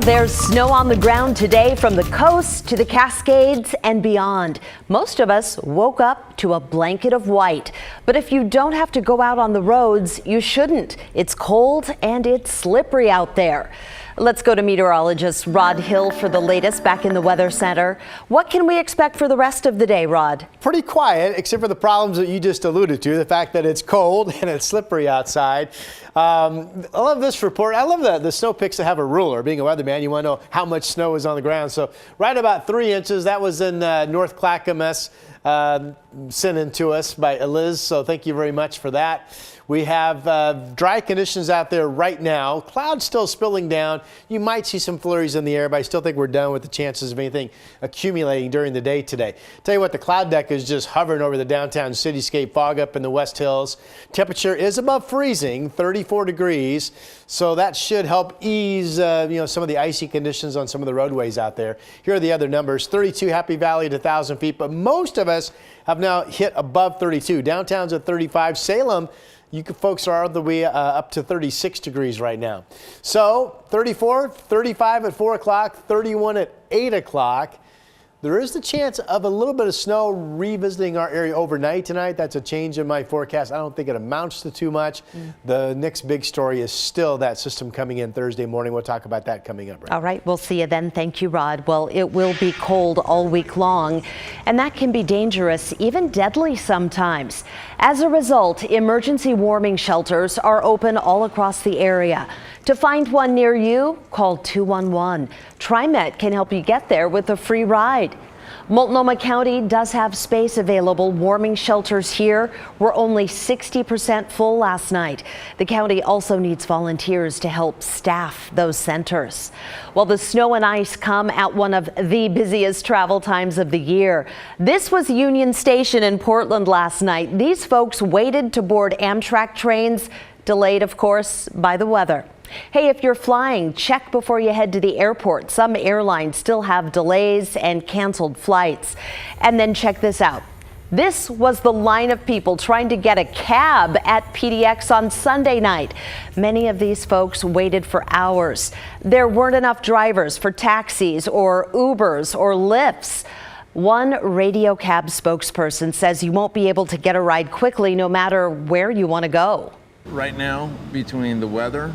There's snow on the ground today from the coast to the Cascades and beyond. Most of us woke up to a blanket of white. But if you don't have to go out on the roads, you shouldn't. It's cold and it's slippery out there. Let's go to meteorologist Rod Hill for the latest back in the Weather Center. What can we expect for the rest of the day, Rod? Pretty quiet, except for the problems that you just alluded to, the fact that it's cold and it's slippery outside. I love this report. I love the snow pics that have a ruler. Being a weatherman, you want to know how much snow is on the ground. So right about 3 inches, that was in North Clackamas, sent in to us by Liz. So thank you very much for that. We have dry conditions out there right now. Clouds still spilling down. You might see some flurries in the air, but I still think we're done with the chances of anything accumulating during the day today. Tell you what, the cloud deck is just hovering over the downtown cityscape, fog up in the West Hills. Temperature is above freezing, 34 degrees. So that should help ease some of the icy conditions on some of the roadways out there. Here are the other numbers. 32 Happy Valley to 1,000 feet, but most of us have now hit above 32. Downtown's at 35. Salem, folks are all the way up to 36 degrees right now. So 34, 35 at 4 o'clock, 31 at 8 o'clock. There is the chance of a little bit of snow revisiting our area overnight tonight. That's a change in my forecast. I don't think it amounts to too much. The next big story is still that system coming in Thursday morning. We'll talk about that coming up. All right, we'll see you then. Thank you, Rod. Well, it will be cold all week long, and that can be dangerous, even deadly sometimes. As a result, emergency warming shelters are open all across the area. To find one near you, call 211. TriMet can help you get there with a free ride. Multnomah County does have space available. Warming shelters here were only 60% full last night. The county also needs volunteers to help staff those centers. Well, the snow and ice come at one of the busiest travel times of the year. This was Union Station in Portland last night. These folks waited to board Amtrak trains, delayed, of course, by the weather. Hey, if you're flying, check before you head to the airport. Some airlines still have delays and canceled flights. And then check this out. This was the line of people trying to get a cab at PDX on Sunday night. Many of these folks waited for hours. There weren't enough drivers for taxis or Ubers or Lyfts. One radio cab spokesperson says you won't be able to get a ride quickly no matter where you want to go. Right now, between the weather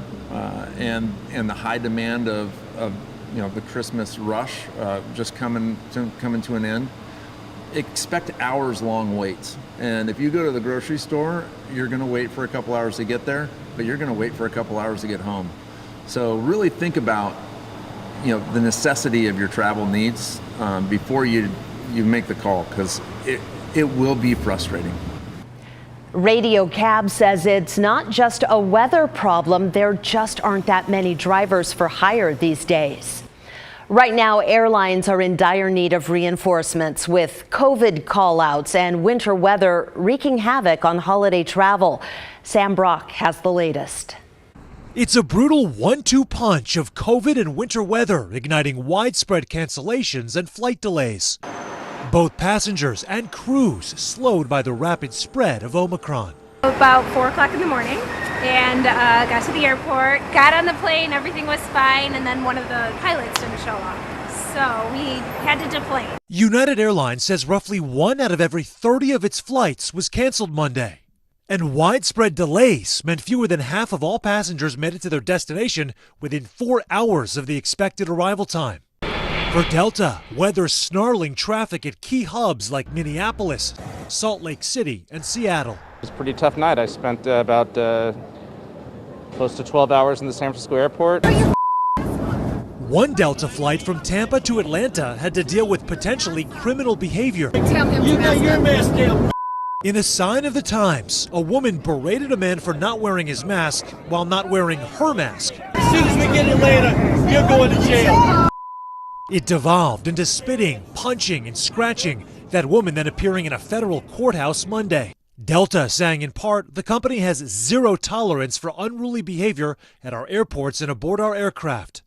and the high demand of the Christmas rush just coming to an end, expect hours-long waits. And if you go to the grocery store, you're going to wait for a couple hours to get there, but you're going to wait for a couple hours to get home. So really think about the necessity of your travel needs before you make the call, because it will be frustrating. Radio Cab says it's not just a weather problem. There just aren't that many drivers for hire these days. Right now, airlines are in dire need of reinforcements with COVID call-outs and winter weather wreaking havoc on holiday travel. Sam Brock has the latest. It's a brutal 1-2 punch of COVID and winter weather, igniting widespread cancellations and flight delays. Both passengers and crews slowed by the rapid spread of Omicron. About 4 o'clock in the morning, and got to the airport, got on the plane, everything was fine, and then one of the pilots didn't show up. So we had to deplane. United Airlines says roughly 1 out of every 30 of its flights was canceled Monday. And widespread delays meant fewer than half of all passengers made it to their destination within 4 hours of the expected arrival time. For Delta, weather snarling traffic at key hubs like Minneapolis, Salt Lake City, and Seattle. It was a pretty tough night. I spent about close to 12 hours in the San Francisco airport. One Delta flight from Tampa to Atlanta had to deal with potentially criminal behavior. In a sign of the times, a woman berated a man for not wearing his mask while not wearing her mask. As soon as we get in later, you're going to jail. It devolved into spitting, punching, and scratching, that woman then appearing in a federal courthouse Monday. Delta saying in part the company has zero tolerance for unruly behavior at our airports and aboard our aircraft.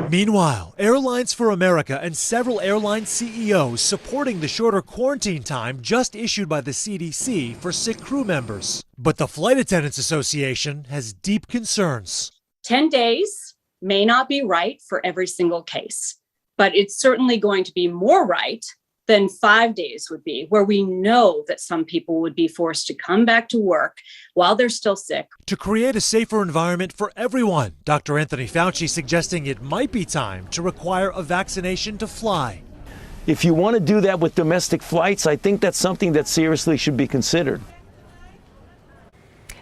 Meanwhile, Airlines for America and several airline CEOs supporting the shorter quarantine time just issued by the CDC for sick crew members. But the Flight Attendants Association has deep concerns. 10 days may not be right for every single case, but it's certainly going to be more right than 5 days would be, where we know that some people would be forced to come back to work while they're still sick. To create a safer environment for everyone, Dr. Anthony Fauci suggesting it might be time to require a vaccination to fly. If you want to do that with domestic flights, I think that's something that seriously should be considered.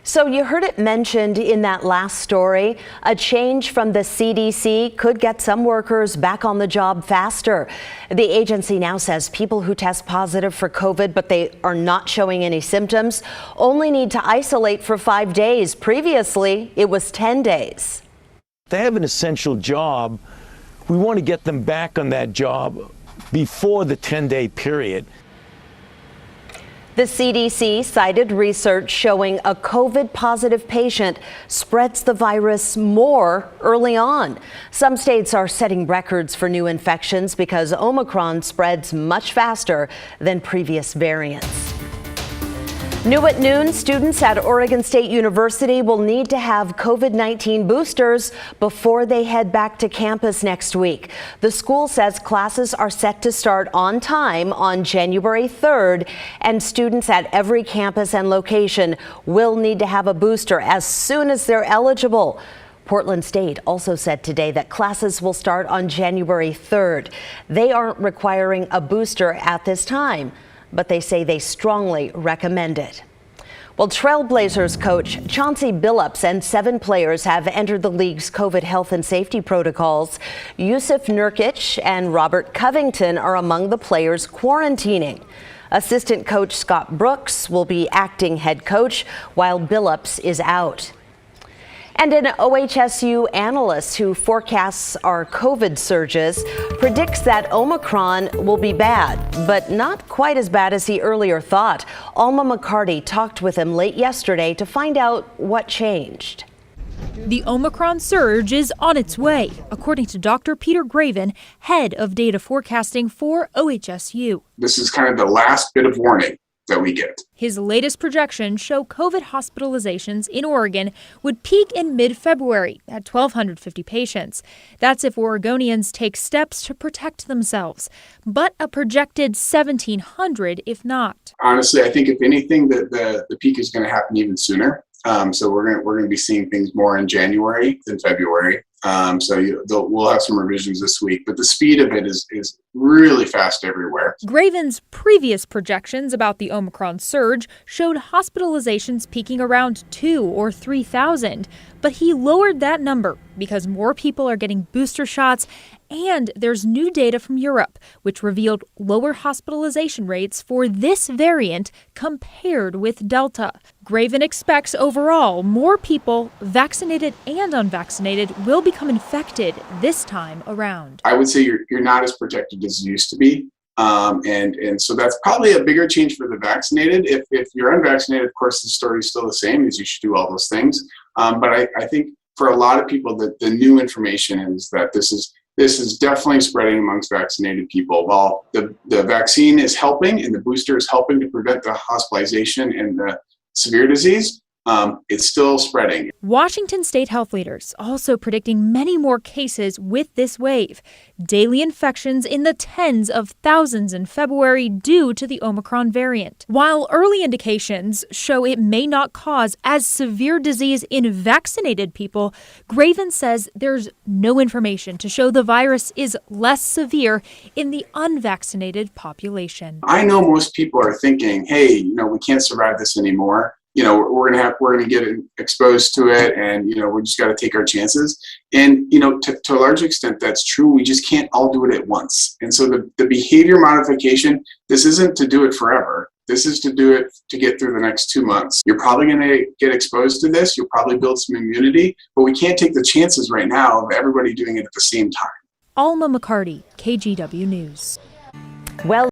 So you heard it mentioned in that last story, a change from the CDC could get some workers back on the job faster. The agency now says people who test positive for COVID, but they are not showing any symptoms, only need to isolate for 5 days. Previously, it was 10 days. They have an essential job. We want to get them back on that job before the 10-day period. The CDC cited research showing a COVID positive patient spreads the virus more early on. Some states are setting records for new infections because Omicron spreads much faster than previous variants. New at noon, students at Oregon State University will need to have COVID-19 boosters before they head back to campus next week. The school says classes are set to start on time on January 3rd, and students at every campus and location will need to have a booster as soon as they're eligible. Portland State also said today that classes will start on January 3rd. They aren't requiring a booster at this time, but they say they strongly recommend it. Well, Trailblazers coach Chauncey Billups and 7 players have entered the league's COVID health and safety protocols. Yusuf Nurkic and Robert Covington are among the players quarantining. Assistant coach Scott Brooks will be acting head coach while Billups is out. And an OHSU analyst who forecasts our COVID surges predicts that Omicron will be bad, but not quite as bad as he earlier thought. Alma McCarty talked with him late yesterday to find out what changed. The Omicron surge is on its way, according to Dr. Peter Graven, head of data forecasting for OHSU. This is kind of the last bit of warning that we get. His latest projections show COVID hospitalizations in Oregon would peak in mid-February at 1,250 patients. That's if Oregonians take steps to protect themselves, but a projected 1,700 if not. Honestly, I think if anything, the peak is going to happen even sooner. So we're going to be seeing things more in January than February. We'll have some revisions this week, but the speed of it is really fast everywhere. Graven's previous projections about the Omicron surge showed hospitalizations peaking around 2,000 or 3,000, but he lowered that number because more people are getting booster shots, and there's new data from Europe, which revealed lower hospitalization rates for this variant compared with Delta. Graven expects overall more people, vaccinated and unvaccinated, will become infected this time around. I would say you're not as protected as you used to be. And so that's probably a bigger change for the vaccinated. If you're unvaccinated, of course, the story is still the same, as you should do all those things. But I think for a lot of people, the new information is that this is definitely spreading amongst vaccinated people. While the vaccine is helping and the booster is helping to prevent the hospitalization and the severe disease, it's still spreading. Washington state health leaders also predicting many more cases with this wave. Daily infections in the tens of thousands in February due to the Omicron variant. While early indications show it may not cause as severe disease in vaccinated people, Graven says there's no information to show the virus is less severe in the unvaccinated population. I know most people are thinking, hey, we can't survive this anymore. We're going to get exposed to it, and we just got to take our chances. And to a large extent, that's true. We just can't all do it at once. And so the behavior modification, this isn't to do it forever. This is to do it to get through the next 2 months. You're probably going to get exposed to this. You'll probably build some immunity, but we can't take the chances right now of everybody doing it at the same time. Alma McCarty, KGW News. Well.